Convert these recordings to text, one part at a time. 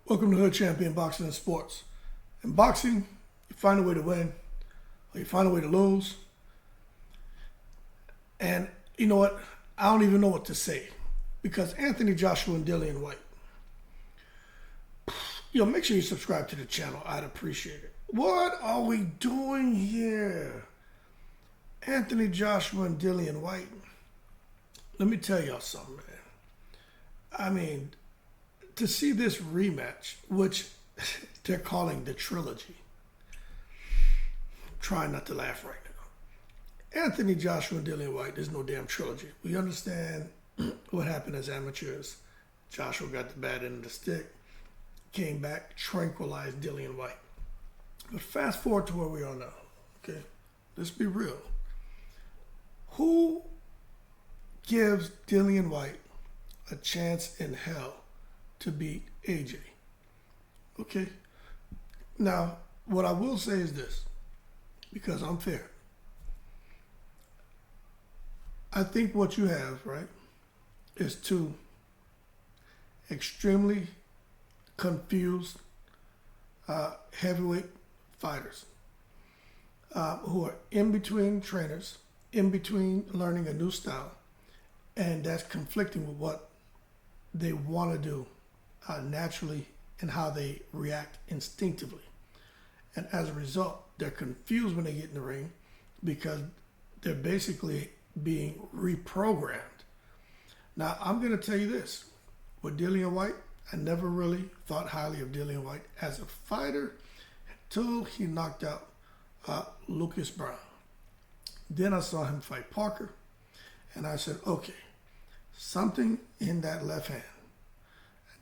Welcome to Hood Champion Boxing and Sports. In boxing, you find a way to win, or you find a way to lose. And you know what? I don't even know what to say. Because Anthony Joshua and Dillian Whyte. Make sure you subscribe to the channel. I'd appreciate it. What are we doing here? Anthony Joshua and Dillian Whyte. Let me tell y'all something, man. I mean, to see this rematch, which they're calling the trilogy. I'm trying not to laugh right now. Anthony Joshua and Dillian Whyte, there's no damn trilogy. We understand what happened as amateurs. Joshua got the bad end of the stick, came back, tranquilized Dillian Whyte. But fast forward to where we are now, okay? Let's be real. Who gives Dillian Whyte a chance in hell to beat AJ? Okay? Now, what I will say is this, because I'm fair. I think what you have, right, is two extremely confused heavyweight fighters who are in between trainers, in between learning a new style, and that's conflicting with what they want to do naturally and how they react instinctively. And as a result, they're confused when they get in the ring because they're basically being reprogrammed. Now, I'm going to tell you this. With Dillian Whyte, I never really thought highly of Dillian Whyte as a fighter until he knocked out Lucas Brown. Then I saw him fight Parker, and I said, okay, something in that left hand.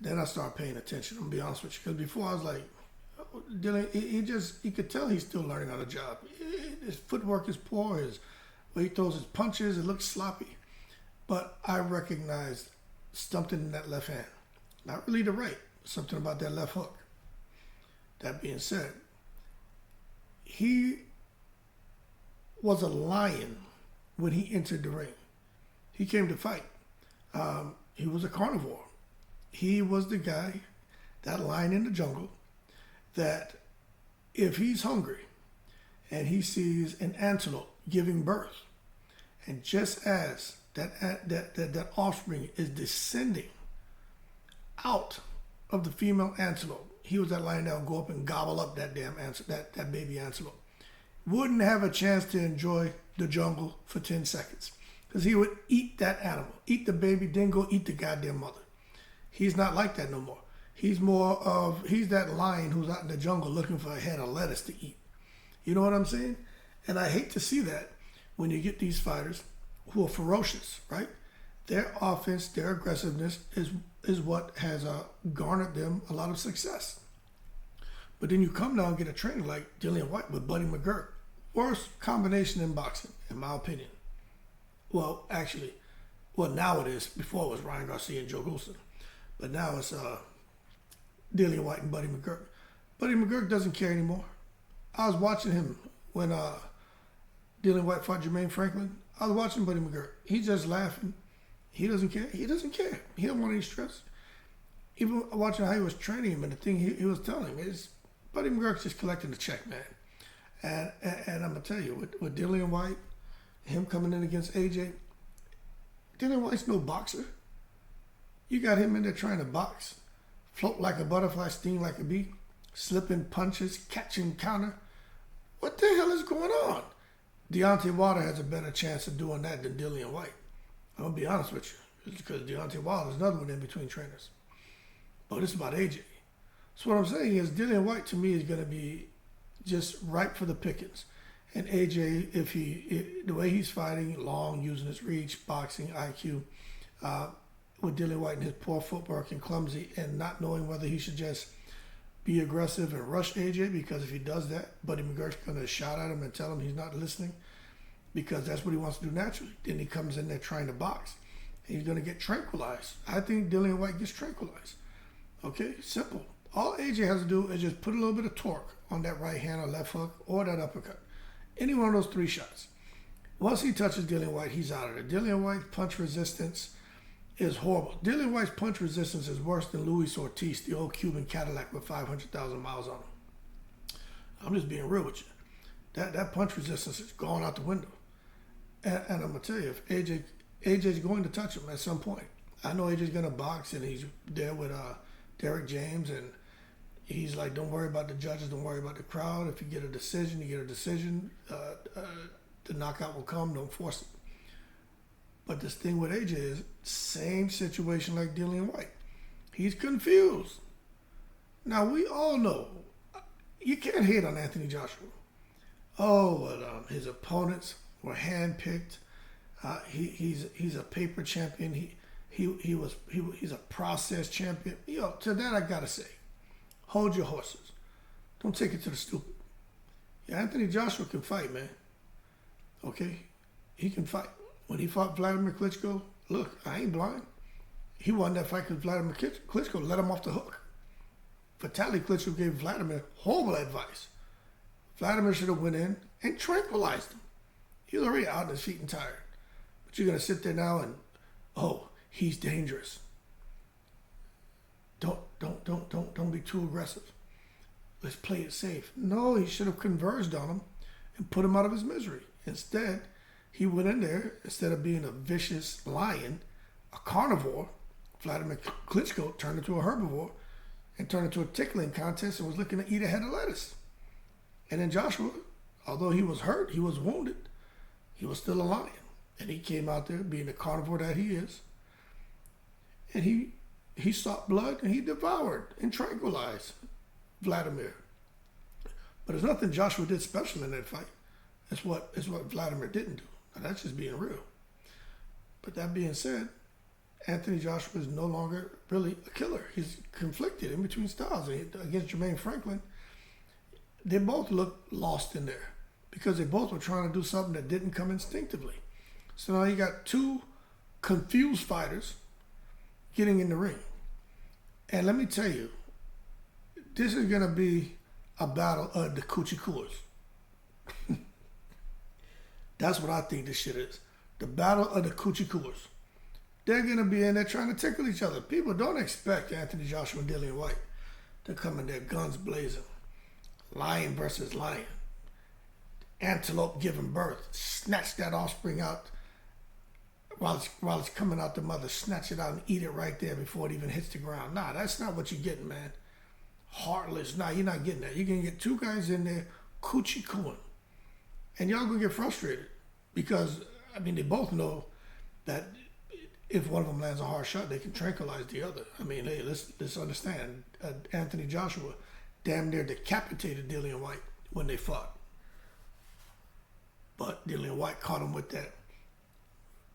Then I started paying attention, I'm going to be honest with you, because before I was like, Dillian, he could tell he's still learning on the job. His footwork is poor, his way he throws his punches, it looks sloppy. But I recognized something in that left hand. Not really the right, something about that left hook. That being said, he was a lion when he entered the ring. He came to fight. He was a carnivore. He was the guy, that lion in the jungle, that if he's hungry and he sees an antelope giving birth, and just as that offspring is descending out of the female antelope, he was that lion that would go up and gobble up that damn that baby antelope. Wouldn't have a chance to enjoy the jungle for 10 seconds because he would eat that animal, eat the baby, then go eat the goddamn mother. He's not like that no more. He's that lion who's out in the jungle looking for a head of lettuce to eat. You know what I'm saying? And I hate to see that when you get these fighters who are ferocious, right? Their offense, their aggressiveness is what has garnered them a lot of success. But then you come down and get a trainer like Dillian Whyte with Buddy McGirt. Worst combination in boxing, in my opinion. Well, actually, now it is. Before it was Ryan Garcia and Joe Goulston. But now it's Dillian Whyte and Buddy McGirt. Buddy McGirt doesn't care anymore. I was watching him when Dillian Whyte fought Jermaine Franklin. I was watching Buddy McGirt. He's just laughing. He doesn't care. He doesn't care. He don't want any stress. Even watching how he was training him and the thing he was telling him is Buddy McGirt's just collecting the check, man. And I'm going to tell you, with Dillian Whyte, him coming in against AJ, Dillian Whyte's no boxer. You got him in there trying to box. Float like a butterfly, sting like a bee, slipping punches, catching counter. What the hell is going on? Deontay Wilder has a better chance of doing that than Dillian Whyte. I'm going to be honest with you. It's because Deontay Wilder is another one in between trainers. But it's about AJ. So what I'm saying is Dillian Whyte to me is going to be just ripe for the pickings. And AJ, the way he's fighting, long, using his reach, boxing, IQ, with Dillian Whyte and his poor footwork and clumsy and not knowing whether he should just be aggressive and rush AJ, because if he does that, Buddy McGirt's going to shout at him and tell him he's not listening because that's what he wants to do naturally. Then he comes in there trying to box. And he's going to get tranquilized. I think Dillian Whyte gets tranquilized. Okay? Simple. All AJ has to do is just put a little bit of torque on that right hand or left hook or that uppercut. Any one of those 3 shots. Once he touches Dillian Whyte, he's out of there. Dillian Whyte, punch resistance, is horrible. Dillian Whyte's punch resistance is worse than Luis Ortiz, the old Cuban Cadillac with 500,000 miles on him. I'm just being real with you. That punch resistance is gone out the window. And I'm going to tell you, if AJ's going to touch him at some point. I know AJ's going to box, and he's there with Derek James, and he's like, don't worry about the judges, don't worry about the crowd. If you get a decision, you get a decision. The knockout will come, don't force it. But this thing with AJ is same situation like Dillian Whyte. He's confused. Now, we all know, you can't hate on Anthony Joshua. Oh, but his opponents were handpicked. He's a paper champion. He's a process champion. To that I gotta say, hold your horses. Don't take it to the stupid. Yeah, Anthony Joshua can fight, man. Okay, he can fight. When he fought Vladimir Klitschko, look, I ain't blind. He won that fight because Vladimir Klitschko let him off the hook. Vitaly Klitschko gave Vladimir horrible advice. Vladimir should have went in and tranquilized him. He was already out on his feet and tired. But you're gonna sit there now and, oh, he's dangerous. Don't be too aggressive. Let's play it safe. No, he should have converged on him and put him out of his misery. Instead, he went in there, instead of being a vicious lion, a carnivore, Vladimir Klitschko turned into a herbivore and turned into a tickling contest and was looking to eat a head of lettuce. And then Joshua, although he was hurt, he was wounded, he was still a lion. And he came out there being the carnivore that he is. And he sought blood and he devoured and tranquilized Vladimir. But there's nothing Joshua did special in that fight. It's what Vladimir didn't do. Now, that's just being real. But that being said, Anthony Joshua is no longer really a killer. He's conflicted in between styles. Against Jermaine Franklin, they both looked lost in there because they both were trying to do something that didn't come instinctively. So now you got two confused fighters getting in the ring. And let me tell you, this is going to be a battle of the COOCHIE-COOers. That's what I think this shit is. The battle of the COOCHIE-COOers. They're going to be in there trying to tickle each other. People don't expect Anthony Joshua and Dillian Whyte to come in there guns blazing. Lion versus lion. Antelope giving birth. Snatch that offspring out while it's coming out the mother. Snatch it out and eat it right there before it even hits the ground. Nah, that's not what you're getting, man. Heartless. Nah, you're not getting that. You're going to get two guys in there coochie-cooing. And y'all going to get frustrated because, I mean, they both know that if one of them lands a hard shot, they can tranquilize the other. I mean, hey, let's understand. Anthony Joshua damn near decapitated Dillian Whyte when they fought. But Dillian Whyte caught him with that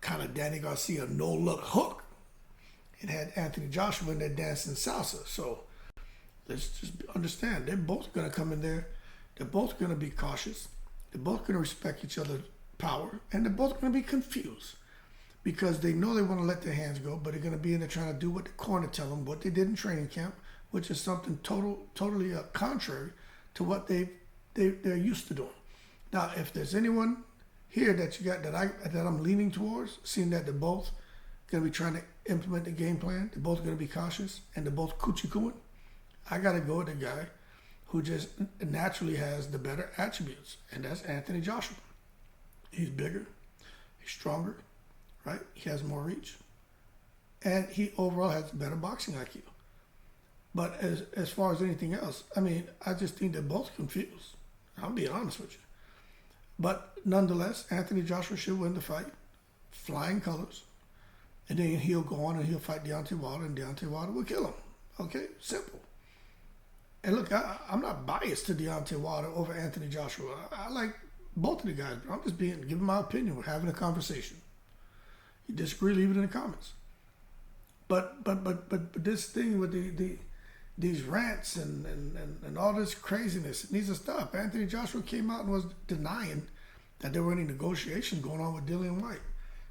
kind of Danny Garcia no-look hook and had Anthony Joshua in there dancing salsa. So let's just understand, they're both going to come in there. They're both going to be cautious. They're both going to respect each other's power. And they're both going to be confused because they know they want to let their hands go, but they're going to be in there trying to do what the corner tell them, what they did in training camp, which is something totally contrary to what they're used to doing. Now, if there's anyone here that you got that I'm leaning towards, seeing that they're both going to be trying to implement the game plan, they're both going to be cautious, and they're both coochie-cooing, I got to go with the guy who just naturally has the better attributes, and that's Anthony Joshua. He's bigger, he's stronger, right? He has more reach, and he overall has better boxing IQ. But as far as anything else, I mean, I just think they're both confused. I'll be honest with you. But nonetheless, Anthony Joshua should win the fight, flying colors, and then he'll go on and he'll fight Deontay Wilder, and Deontay Wilder will kill him. Okay, simple. And look, I'm not biased to Deontay Wilder over Anthony Joshua. I like both of the guys, but I'm just giving my opinion. We're having a conversation. You disagree, leave it in the comments. But this thing with these rants and all this craziness, it needs to stop. Anthony Joshua came out and was denying that there were any negotiations going on with Dillian Whyte.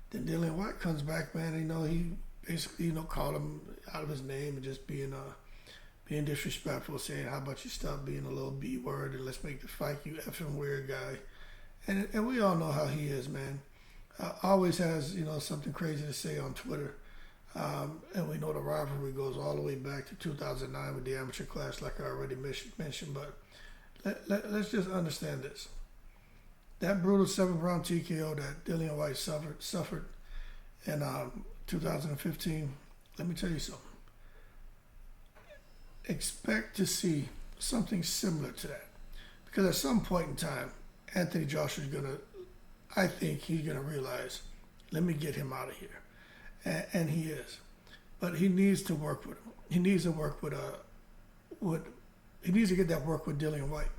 Then Dillian Whyte comes back, man, and he basically called him out of his name and just being disrespectful, saying, how about you stop being a little B word and let's make the fight, you effing weird guy. And we all know how he is, man. Always has, something crazy to say on Twitter. And we know the rivalry goes all the way back to 2009 with the amateur class, like I already mentioned. But let's just understand this. That brutal 7th round TKO that Dillian Whyte suffered in 2015, let me tell you something. Expect to see something similar to that. Because at some point in time, Anthony Joshua's I think he's going to realize, let me get him out of here. And he is. But he needs to work with him. He needs to work he needs to get that work with Dillian Whyte.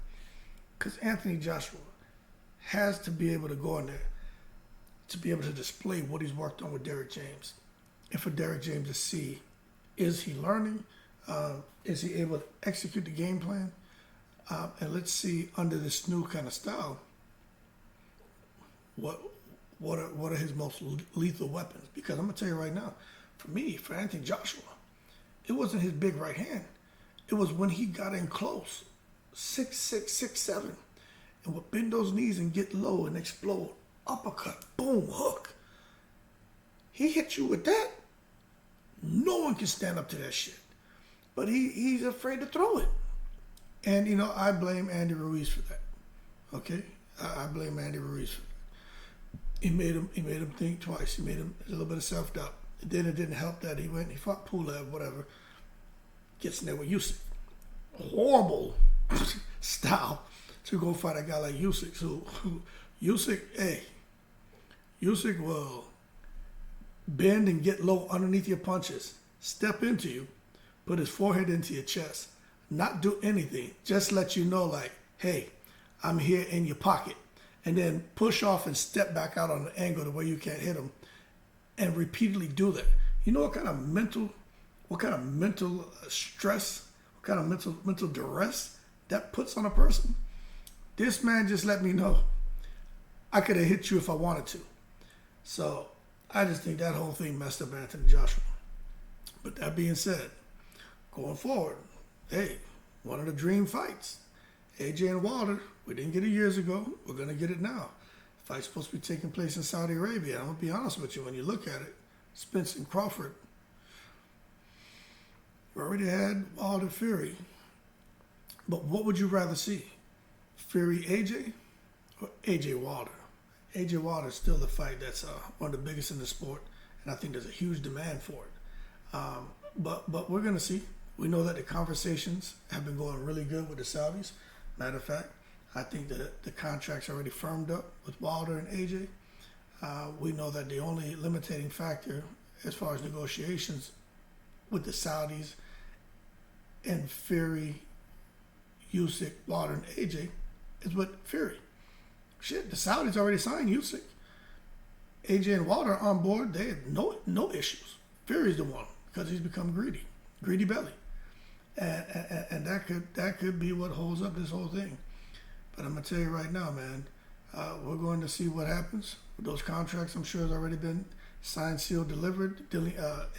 Because Anthony Joshua has to be able to go in there to be able to display what he's worked on with Derrick James. And for Derrick James to see, is he learning? Is he able to execute the game plan? And let's see, under this new kind of style, what are his most lethal weapons? Because I'm gonna tell you right now, for Anthony Joshua, it wasn't his big right hand. It was when he got in close, 6'6", 6'7", and would bend those knees and get low and explode. Uppercut, boom, hook. He hit you with that. No one can stand up to that shit. But he's afraid to throw it. And, you know, I blame Andy Ruiz for that. Okay? I blame Andy Ruiz for that. He made him think twice. He made him a little bit of self-doubt. Then it didn't help that he fought Pulev, whatever. Gets in there with Usyk. Horrible style to go fight a guy like Usyk. Usyk will bend and get low underneath your punches, step into you, put his forehead into your chest, not do anything, just let you know like, hey, I'm here in your pocket. And then push off and step back out on the angle to where you can't hit him and repeatedly do that. You know what kind of mental stress, what kind of mental duress that puts on a person? This man just let me know I could have hit you if I wanted to. So I just think that whole thing messed up Anthony Joshua. But that being said, going forward, hey, one of the dream fights. AJ and Wilder, we didn't get it years ago. We're going to get it now. The fight's supposed to be taking place in Saudi Arabia. I'm going to be honest with you. When you look at it, Spence and Crawford, we already had Wilder Fury. But what would you rather see? Fury AJ or AJ Wilder? AJ Wilder is still the fight that's one of the biggest in the sport, and I think there's a huge demand for it. But we're going to see. We know that the conversations have been going really good with the Saudis. Matter of fact, I think that the contract's already firmed up with Wilder and AJ. We know that the only limiting factor as far as negotiations with the Saudis and Fury, Usyk, Wilder, and AJ is with Fury. Shit, the Saudis already signed Usyk. AJ and Wilder are on board. They had no issues. Fury's the one because he's become greedy belly. And that could be what holds up this whole thing. But I'm gonna tell you right now, man, we're going to see what happens with those contracts. I'm sure it's already been signed, sealed, delivered.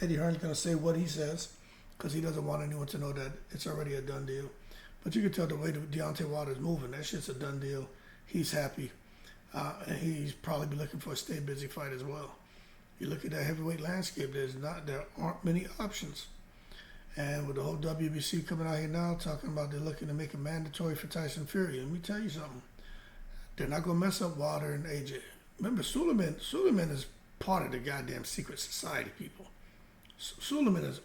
Eddie Hearn's gonna say what he says because he doesn't want anyone to know that it's already a done deal. But you can tell the way that Deontay Wilder's moving, that shit's a done deal. He's happy, and he's probably be looking for a stay busy fight as well. You look at that heavyweight landscape. There aren't many options. And with the whole WBC coming out here now, talking about they're looking to make it mandatory for Tyson Fury. Let me tell you something. They're not going to mess up Wilder and AJ. Remember, Suleiman is part of the goddamn secret society, people. Suleiman is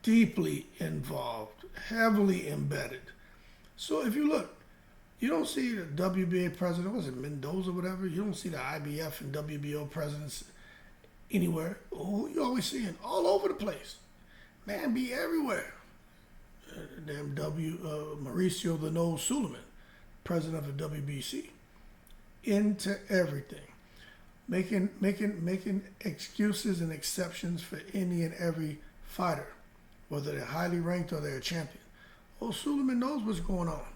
deeply involved, heavily embedded. So if you look, you don't see the WBA president, was it Mendoza or whatever? You don't see the IBF and WBO presidents anywhere. Oh, you're always seeing all over the place. Man, be everywhere. Damn Mauricio the Nose Suleiman, president of the WBC, into everything, making excuses and exceptions for any and every fighter, whether they're highly ranked or they're a champion. Oh, Suleiman knows what's going on.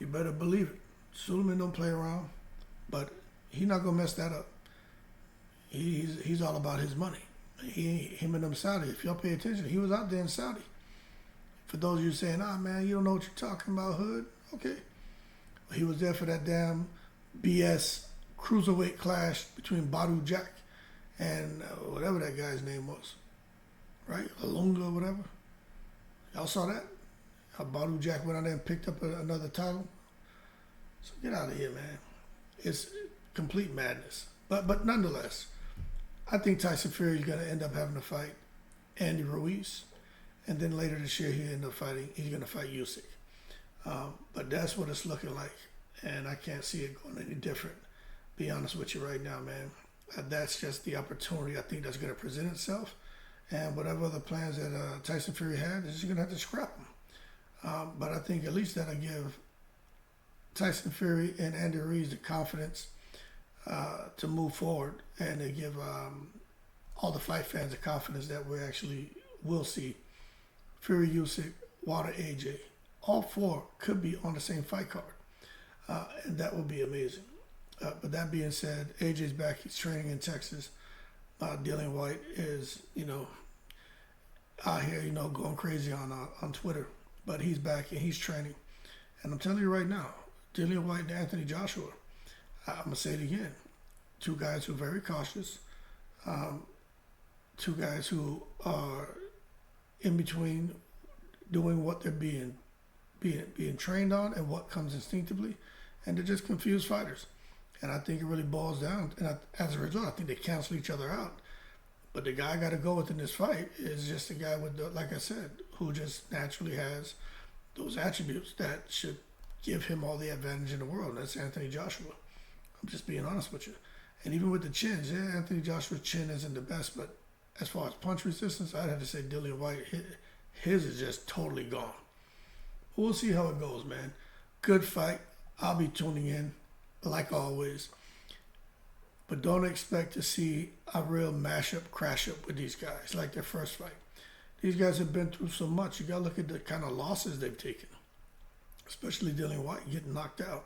You better believe it. Suleiman don't play around, but he's not gonna mess that up. He's all about his money. Him and them Saudi. If y'all pay attention, he was out there in Saudi. For those of you saying, man, you don't know what you're talking about, Hood. Okay. He was there for that damn BS cruiserweight clash between Badu Jack and whatever that guy's name was, right? Alunga or whatever. Y'all saw that? How Badu Jack went out there and picked up another title. So get out of here, man. It's complete madness. But nonetheless, I think Tyson Fury is going to end up having to fight Andy Ruiz. And then later this year, he's going to fight Usyk. But that's what it's looking like. And I can't see it going any different. Be honest with you right now, man. That's just the opportunity I think that's going to present itself. And whatever other plans that Tyson Fury had, he's going to have to scrap them. But I think at least that'll give Tyson Fury and Andy Ruiz the confidence to move forward, and to give all the fight fans the confidence that we actually will see Fury, Usyk, Wilder, AJ. All four could be on the same fight card, and that would be amazing. But that being said, AJ's back. He's training in Texas. Dillian Whyte is, out here, going crazy on Twitter. But he's back and he's training. And I'm telling you right now, Dillian Whyte and Anthony Joshua, I'm going to say it again. Two guys who are very cautious. Two guys who are in between doing what they're being trained on and what comes instinctively. And they're just confused fighters. And I think it really boils down. And as a result, I think they cancel each other out. But the guy I got to go with in this fight is just a guy with, like I said, who just naturally has those attributes that should give him all the advantage in the world. And that's Anthony Joshua. I'm just being honest with you. And even with the chins, yeah, Anthony Joshua's chin isn't the best, but as far as punch resistance, I'd have to say Dillian Whyte, his is just totally gone. We'll see how it goes, man. Good fight. I'll be tuning in, like always. But don't expect to see a real mash-up, crash-up with these guys like their first fight. These guys have been through so much. You got to look at the kind of losses they've taken, especially Dillian Whyte getting knocked out.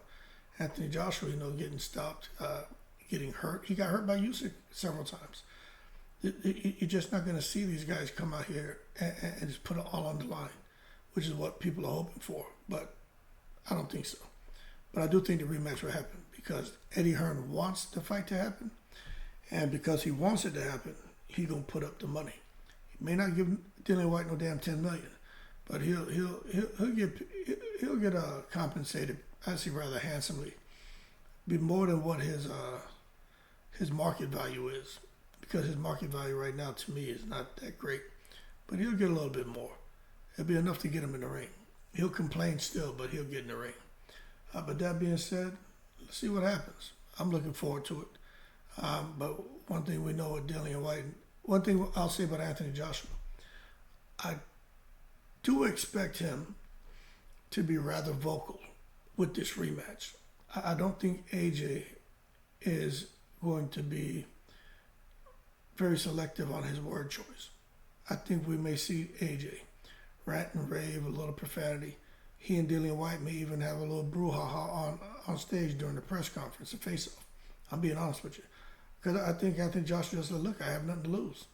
Anthony Joshua, getting stopped, getting hurt. He got hurt by Usyk several times. You're just not going to see these guys come out here and just put it all on the line, which is what people are hoping for. But I don't think so. But I do think the rematch will happen because Eddie Hearn wants the fight to happen. And because he wants it to happen, he's going to put up the money. He may not give Dillian Whyte no damn $10 million, but he'll get compensated, I see, rather handsomely. Be more than what his market value is, because his market value right now to me is not that great. But he'll get a little bit more. It'll be enough to get him in the ring. He'll complain still, but he'll get in the ring. But that being said, let's see what happens. I'm looking forward to it. But one thing we know with Dillian Whyte, one thing I'll say about Anthony Joshua, I do expect him to be rather vocal with this rematch. I don't think AJ is going to be very selective on his word choice. I think we may see AJ rant and rave, a little profanity. He and Dillian Whyte may even have a little brouhaha on stage during the press conference, a face-off. I'm being honest with you. Because I think Anthony Joshua just said, look, I have nothing to lose.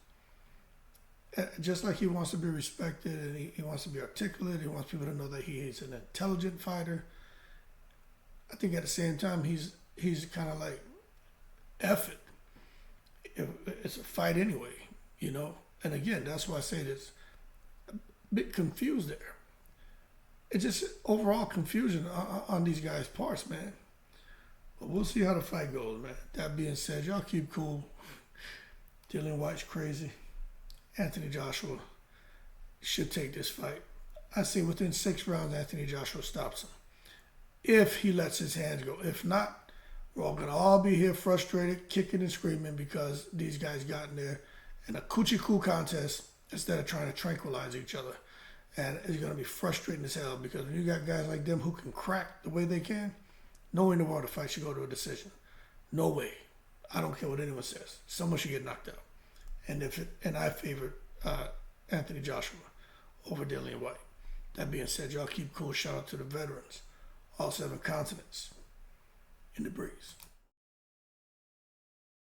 Just like he wants to be respected and he wants to be articulate, he wants people to know that he is an intelligent fighter. I think at the same time, he's kind of like, F it. It's a fight anyway, And again, that's why I say this. A bit confused there. It's just overall confusion on these guys' parts, man. But we'll see how the fight goes, man. That being said, y'all keep cool. Dillian Whyte's crazy. Anthony Joshua should take this fight. I say within 6 rounds, Anthony Joshua stops him. If he lets his hands go. If not, we're all going to all be here frustrated, kicking and screaming because these guys got in there in a COOCHIE-COO contest instead of trying to tranquilize each other. And it's going to be frustrating as hell because when you got guys like them who can crack the way they can, no way in the world the fight should go to a decision. No way. I don't care what anyone says. Someone should get knocked out. And I favor Anthony Joshua over Dillian Whyte. That being said, y'all keep cool. Shout out to the veterans. All 7 continents in the breeze.